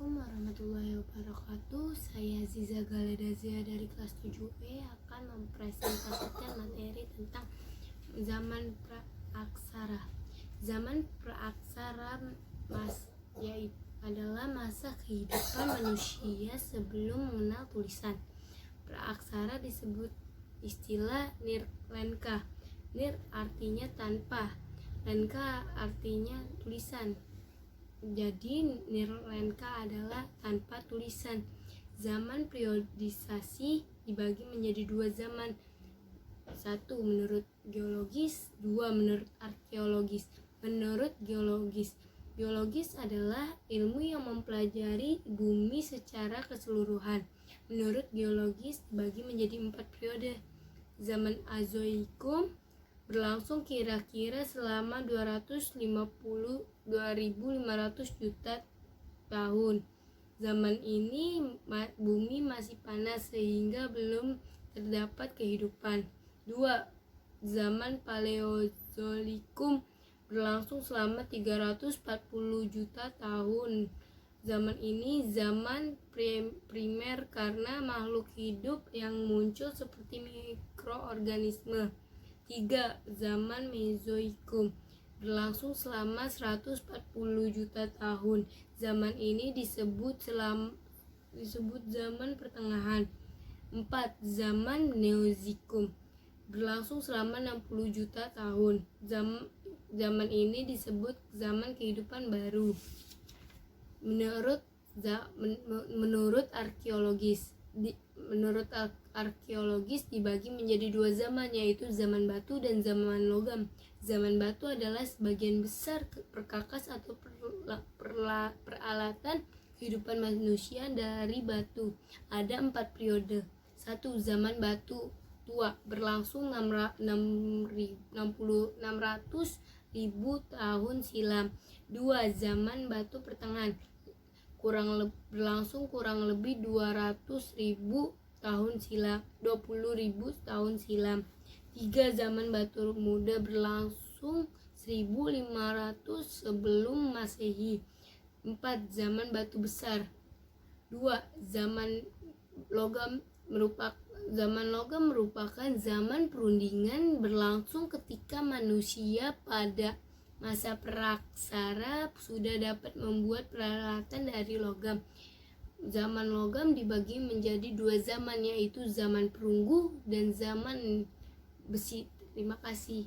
Assalamualaikum warahmatullahi wabarakatuh. Saya Ziza Galedazia dari kelas 7E akan mempresentasikan materi tentang zaman praaksara. Zaman praaksara adalah masa kehidupan manusia sebelum mengenal tulisan. Praaksara disebut istilah nirlenka. Nir artinya tanpa, lenka artinya tulisan. Jadi nirlenka adalah tanpa tulisan. Zaman periodisasi dibagi menjadi dua zaman. Satu menurut geologis, dua menurut arkeologis. Menurut geologis adalah ilmu yang mempelajari bumi secara keseluruhan. Menurut geologis dibagi menjadi 4 periode. Zaman Azoikum berlangsung kira-kira selama 250-2500 juta tahun. Zaman ini bumi masih panas sehingga belum terdapat kehidupan. 2. Zaman Paleozoikum berlangsung selama 340 juta tahun. Zaman ini zaman primer karena makhluk hidup yang muncul seperti mikroorganisme. 3. Zaman Mesozoikum berlangsung selama 140 juta tahun. Zaman ini disebut zaman pertengahan. 4. Zaman Neozoikum berlangsung selama 60 juta tahun. Zaman ini disebut zaman kehidupan baru. Menurut arkeologis dibagi menjadi dua zaman, yaitu zaman batu dan zaman logam. Zaman batu adalah sebagian besar perkakas atau peralatan kehidupan manusia dari batu. Ada 4 periode. 1. Zaman batu tua berlangsung 600.000 tahun silam. 2. Zaman batu pertengahan berlangsung kurang lebih 200.000 tahun silam, 20.000 tahun silam. 3. Zaman batu muda berlangsung 1500 sebelum Masehi. 4. Zaman batu besar. 2. Zaman logam merupakan zaman perundingan berlangsung ketika manusia pada masa praaksara sudah dapat membuat peralatan dari logam. Zaman logam dibagi menjadi dua zaman, yaitu zaman perunggu dan zaman besi. Terima kasih.